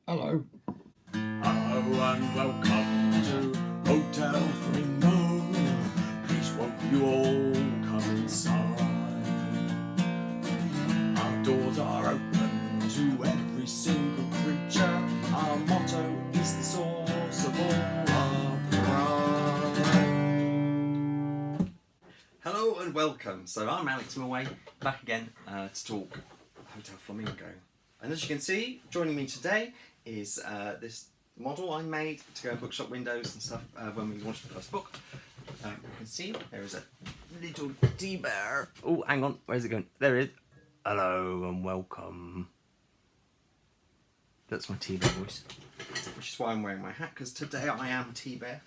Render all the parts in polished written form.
Hello. Hello and welcome to Hotel Flamingo. Please won't you all come inside? Our doors are open to every single creature. Our motto is the source of all our pride. Hello and welcome. So I'm Alex Milway, back again to talk Hotel Flamingo. And as you can see, joining me today is this model I made to go in bookshop windows and stuff when we launched the first book. You can see there is a little tea bear. Oh, hang on, where's it going? There it is. Hello and welcome. That's my tea bear voice, which is why I'm wearing my hat, because today I am tea bear.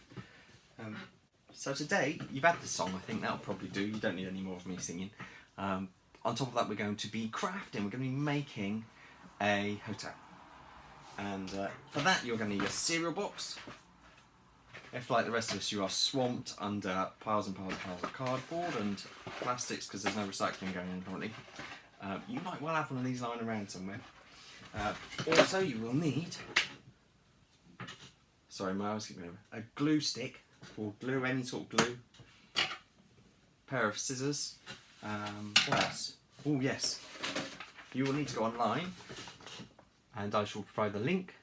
So today, you've had this song, I think that'll probably do. You don't need any more of me singing. On top of that, we're going to be crafting, we're going to be making a hotel. And for that, you're going to need a cereal box. If, like the rest of us, you are swamped under piles and piles and piles of cardboard and plastics because there's no recycling going on currently, you might well have one of these lying around somewhere. Also, you will need, sorry, my eyes keep going over, a glue stick, or glue, any sort of glue, pair of scissors, what else? Oh yes, you will need to go online, and I shall provide the link,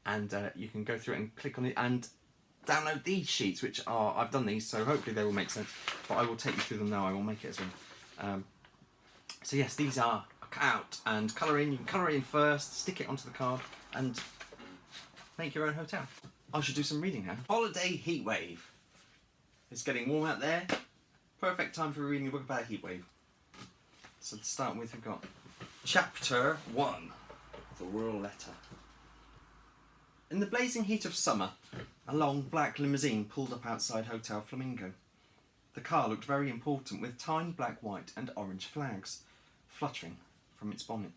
and you can go through it and click on it and download these sheets, which are, I've done these, so hopefully they will make sense, but I will take you through them now. I will make it as well. So yes, these are cut out and colour in. You can colour it in first, stick it onto the card, and make your own hotel. I should do some reading now. Holiday Heatwave. It's getting warm out there. Perfect time for reading a book about a heatwave. So to start with, we've got Chapter 1, The Royal Letter. In the blazing heat of summer, a long black limousine pulled up outside Hotel Flamingo. The car looked very important, with tiny black, white and orange flags fluttering from its bonnet.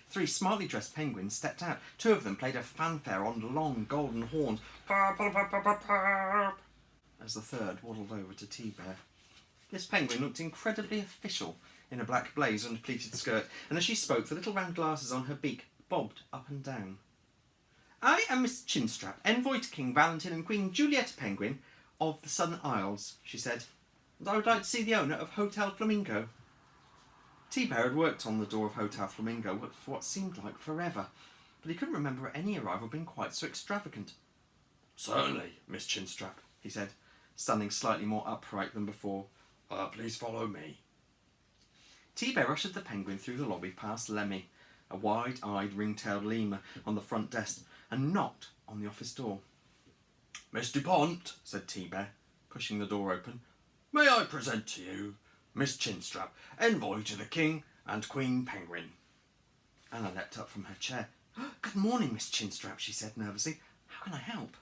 3 smartly dressed penguins stepped out. 2 of them played a fanfare on long golden horns, as the third waddled over to Tea Bear. This penguin looked incredibly official in a black blazer and pleated skirt, and as she spoke, the little round glasses on her beak bobbed up and down. I am Miss Chinstrap, envoy to King Valentin and Queen Julietta Penguin of the Southern Isles, she said, and I would like to see the owner of Hotel Flamingo. Tea Bear had worked on the door of Hotel Flamingo for what seemed like forever, but he couldn't remember any arrival being quite so extravagant. Certainly, Miss Chinstrap, he said, standing slightly more upright than before. Please follow me. Tea Bear ushered the penguin through the lobby past Lemmy, a wide-eyed ring-tailed lemur on the front desk, and knocked on the office door. Miss DuPont, said Tea Bear, pushing the door open, may I present to you Miss Chinstrap, envoy to the King and Queen Penguin. Anna leapt up from her chair. Good morning, Miss Chinstrap, she said nervously. How can I help?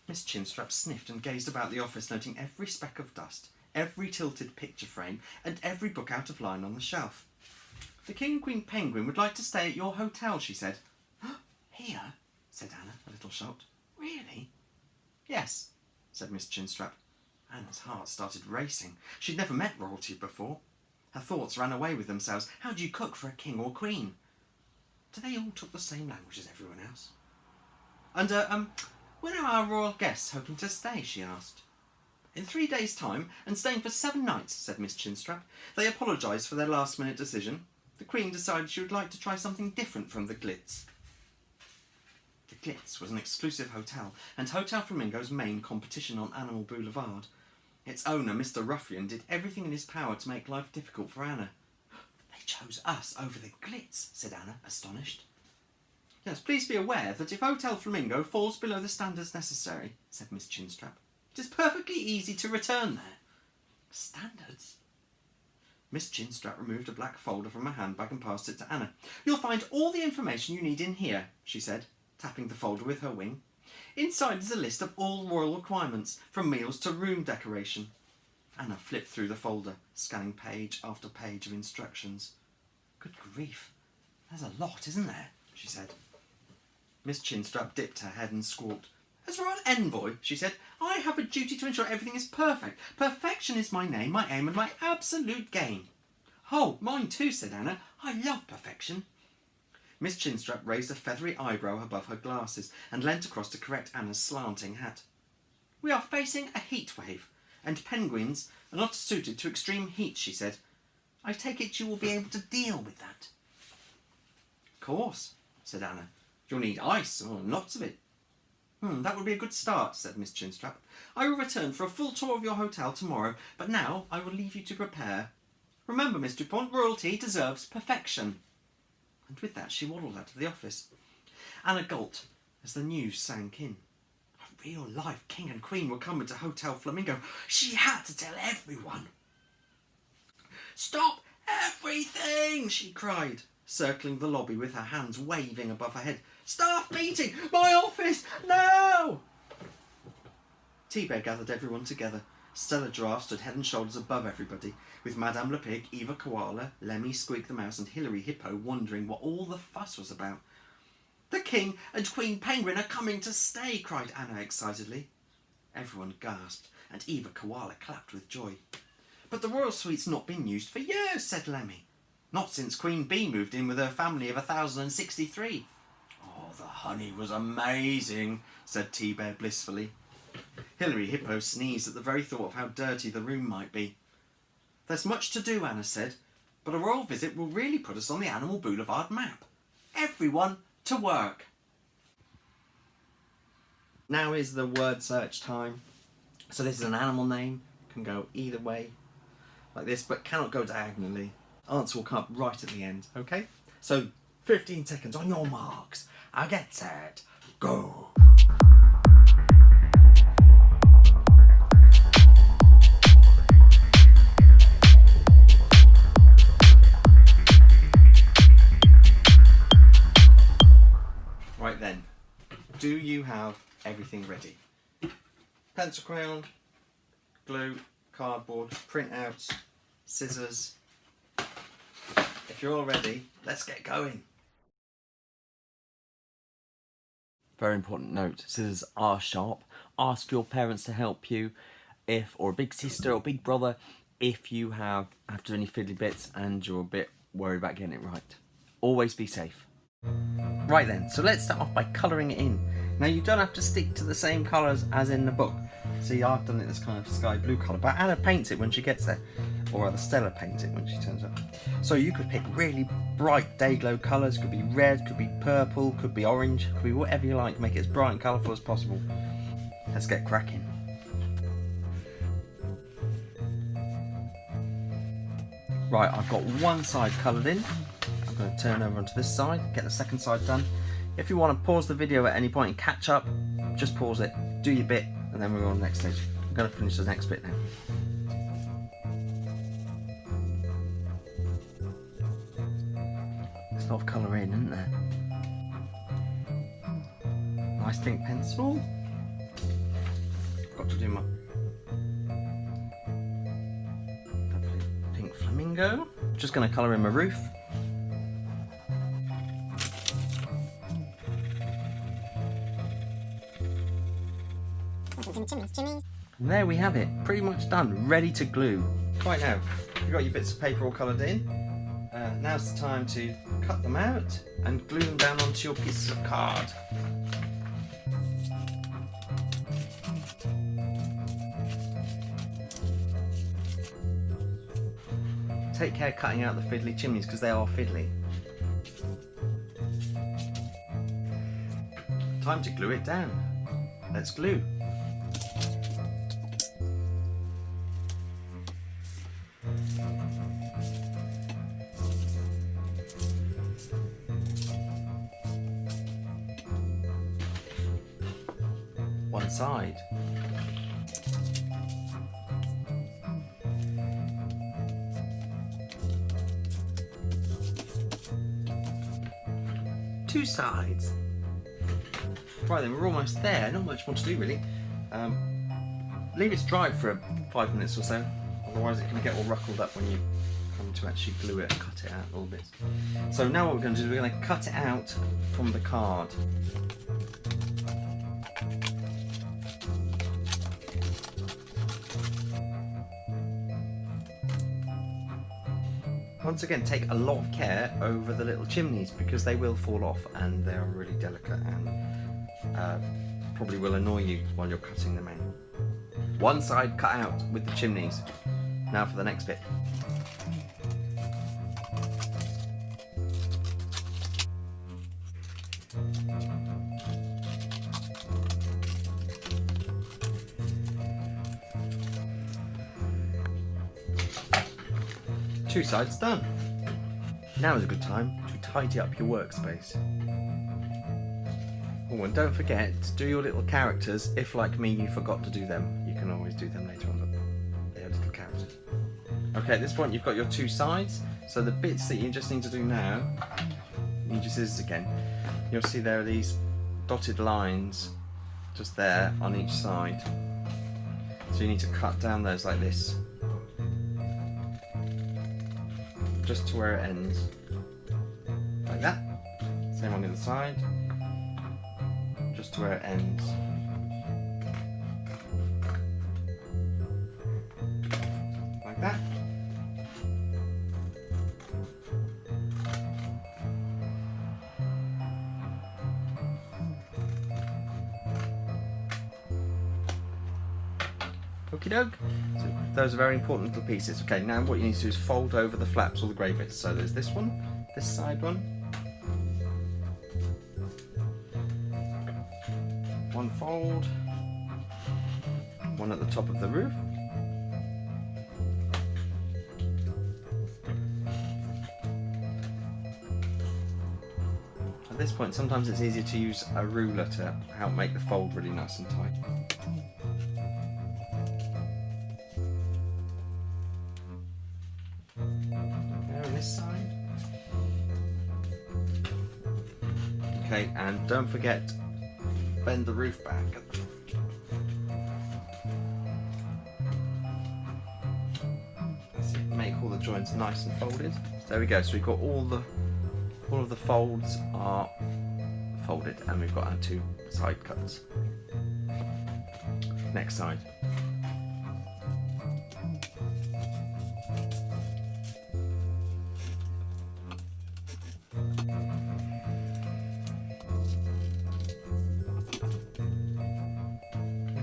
Miss Chinstrap sniffed and gazed about the office, noting every speck of dust, every tilted picture frame, and every book out of line on the shelf. The King and Queen Penguin would like to stay at your hotel, she said. Here? Said Anna, a little shocked. Really? Yes, said Miss Chinstrap. Anna's heart started racing. She'd never met royalty before. Her thoughts ran away with themselves. How do you cook for a king or queen? Do they all talk the same language as everyone else? And, when are our royal guests hoping to stay, she asked. In 3 days' time, and staying for 7 nights, said Miss Chinstrap. They apologised for their last-minute decision. The Queen decided she would like to try something different from the Glitz. The Glitz was an exclusive hotel, and Hotel Flamingo's main competition on Animal Boulevard. Its owner, Mr. Ruffian, did everything in his power to make life difficult for Anna. They chose us over the Glitz, said Anna, astonished. Yes, please be aware that if Hotel Flamingo falls below the standards necessary, said Miss Chinstrap, it is perfectly easy to return there. Standards? Miss Chinstrap removed a black folder from her handbag and passed it to Anna. You'll find all the information you need in here, she said, tapping the folder with her wing. Inside is a list of all royal requirements, from meals to room decoration. Anna flipped through the folder, scanning page after page of instructions. Good grief, there's a lot, isn't there? She said. Miss Chinstrap dipped her head and squawked. As royal envoy, she said, I have a duty to ensure everything is perfect. Perfection is my name, my aim, and my absolute game. Oh, mine too, said Anna. I love perfection. Miss Chinstrap raised a feathery eyebrow above her glasses and leant across to correct Anna's slanting hat. "We are facing a heat wave, and penguins are not suited to extreme heat," she said. "I take it you will be able to deal with that." "Of course," said Anna. "You'll need ice, or lots of it." That would be a good start," said Miss Chinstrap. "I will return for a full tour of your hotel tomorrow, but now I will leave you to prepare. Remember, Miss Dupont, royalty deserves perfection." And with that she waddled out of the office. Anna gulped as the news sank in. A real-life king and queen were coming to Hotel Flamingo. She had to tell everyone. "Stop everything!" she cried, circling the lobby with her hands waving above her head. "Staff meeting! My office! Now!" T-Bear gathered everyone together. Stella Giraffe stood head and shoulders above everybody, with Madame Le Pig, Eva Koala, Lemmy, Squeak the Mouse and Hilary Hippo wondering what all the fuss was about. "The King and Queen Penguin are coming to stay!" cried Anna excitedly. Everyone gasped, and Eva Koala clapped with joy. "But the royal suite's not been used for years," said Lemmy. "Not since Queen Bee moved in with her family of 1063. "Oh, the honey was amazing," said T-Bear blissfully. Hilary Hippo sneezed at the very thought of how dirty the room might be. "There's much to do," Anna said, "but a royal visit will really put us on the Animal Boulevard map. Everyone to work." Now is the word search time. So this is an animal name, can go either way, like this, but cannot go diagonally. Answer will come up right at the end, okay? So 15 seconds on your marks. I'll get set. Go. Right then, do you have everything ready? Pencil crayon, glue, cardboard, printouts, scissors. If you're all ready, let's get going. Very important note, scissors are sharp. Ask your parents to help you, or a big sister or big brother, if you have to do any fiddly bits and you're a bit worried about getting it right. Always be safe. Right then, so let's start off by colouring it in. Now you don't have to stick to the same colours as in the book. See, I've done it this kind of sky blue colour, but Anna paints it when she gets there, or rather Stella paints it when she turns up. So you could pick really bright day glow colours, could be red, could be purple, could be orange, could be whatever you like, make it as bright and colourful as possible. Let's get cracking. Right, I've got one side coloured in. I'm going to turn over onto this side, get the second side done. If you want to pause the video at any point and catch up, just pause it, do your bit, and then we'll go on to the next stage. I'm going to finish the next bit now. There's a lot of colour in, isn't there? Nice pink pencil. Got to do my lovely pink flamingo. Just going to colour in my roof. And there we have it, pretty much done, ready to glue. Right now, you've got your bits of paper all coloured in. Now's the time to cut them out and glue them down onto your pieces of card. Take care cutting out the fiddly chimneys because they are fiddly. Time to glue it down. Let's glue. One side. Two sides. Right then, we're almost there. Not much more to do really. Leave it to dry for 5 minutes or so, otherwise it can get all ruckled up when you come to actually glue it and cut it out a little bit. So now what we're going to do is we're going to cut it out from the card. Once again, take a lot of care over the little chimneys because they will fall off and they are really delicate and probably will annoy you while you're cutting them out. One side cut out with the chimneys. Now for the next bit. Two sides done. Now is a good time to tidy up your workspace. Oh, and don't forget to do your little characters. If, like me, you forgot to do them, you can always do them later on, but they are little characters. Okay, at this point you've got your two sides, so the bits that you just need to do now, use your scissors again. You'll see there are these dotted lines just there on each side. So you need to cut down those like this. Just to where it ends. Like that. Same on the other side. Just to where it ends. Like that. Okie doke. So those are very important little pieces. Okay, now what you need to do is fold over the flaps or the grey bits. So there's this one, this side one. One fold. One at the top of the roof. At this point, sometimes it's easier to use a ruler to help make the fold really nice and tight. Side. Okay, and don't forget, bend the roof back at the front. That's it, make all the joints nice and folded. So there we go, so we've got all of the folds are folded and we've got our two side cuts. Next side.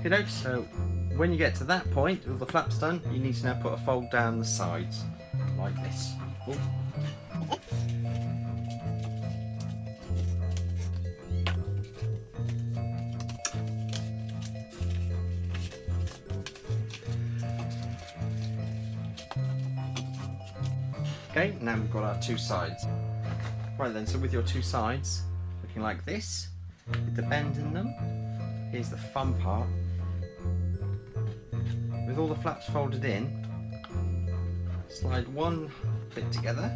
Okay, so when you get to that point, with the flaps done, you need to now put a fold down the sides, like this. Ooh. Okay, now we've got our two sides. Right then, so with your two sides, looking like this, with the bend in them, here's the fun part. With all the flaps folded in, slide one bit together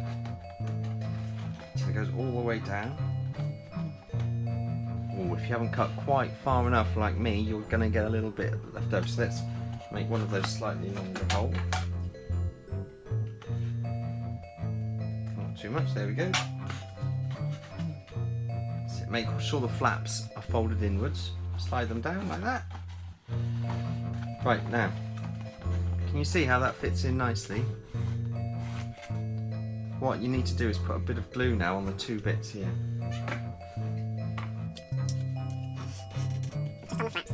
so it goes all the way down. Oh, if you haven't cut quite far enough like me, you're going to get a little bit left over. So let's make one of those slightly longer holes. Not too much, there we go. So make sure the flaps are folded inwards. Slide them down like that. Right, now, can you see how that fits in nicely? What you need to do is put a bit of glue now on the two bits here. Just on the flaps.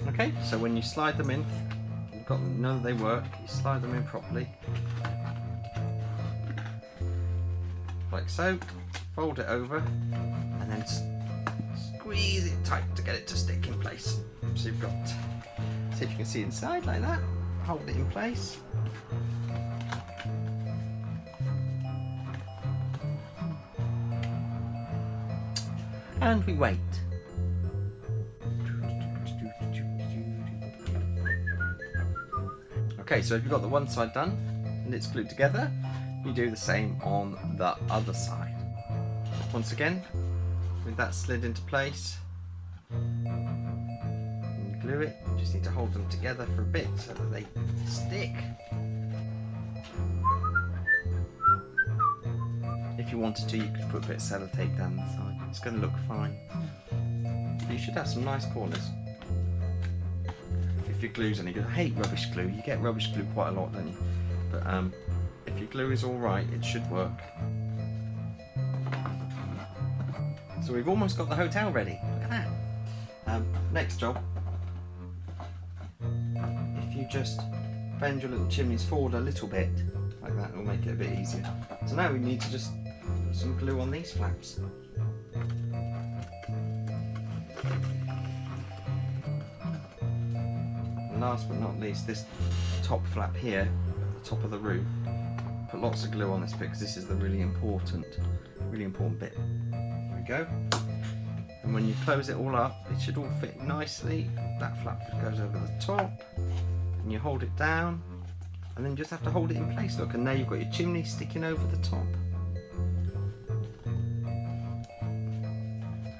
Okay, so when you slide them in, you've got them, know that they work, you slide them in properly. Like so, fold it over, and then squeeze it tight to get it to stick in place. So you've got, see if you can see inside like that, hold it in place. And we wait. Okay, so if you've got the one side done, and it's glued together, you do the same on the other side. Once again, with that slid into place, and glue it, you just need to hold them together for a bit so that they stick. If you wanted to, you could put a bit of sellotape down the side. It's going to look fine. you should have some nice corners. If your glue's any good. I hate rubbish glue. You get rubbish glue quite a lot, don't you? But if your glue is alright, it should work. So we've almost got the hotel ready. Look at that. Next job. If you just bend your little chimneys forward a little bit, like that, it'll make it a bit easier. So now we need to just put some glue on these flaps. And last but not least, this top flap here, at the top of the roof. Put lots of glue on this bit because this is the really important bit. There we go. And when you close it all up, it should all fit nicely. That flap goes over the top, and you hold it down, and then you just have to hold it in place. Look, and now you've got your chimney sticking over the top.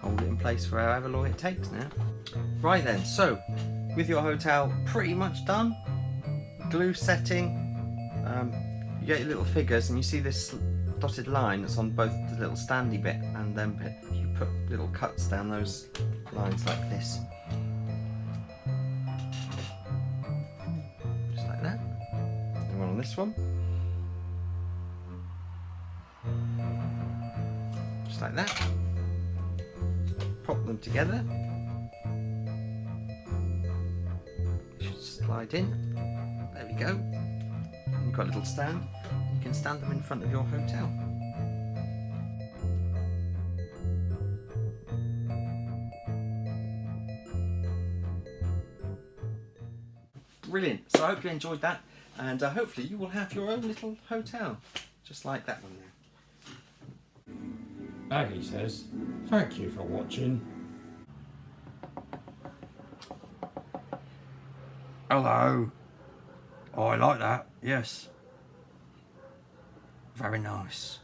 Hold it in place for however long it takes now. Right then, so with your hotel pretty much done, glue setting, you get your little figures, and you see this dotted line that's on both the little standy bit and then bit. You put little cuts down those lines like this. Just like that. And one on this one. Just like that. Pop them together. Should slide in. There we go. You've got a little stand. You can stand them in front of your hotel. Brilliant. So I hope you enjoyed that, and hopefully you will have your own little hotel, just like that one there. Aggie says, thank you for watching. Hello. Oh, I like that. Yes. Very nice.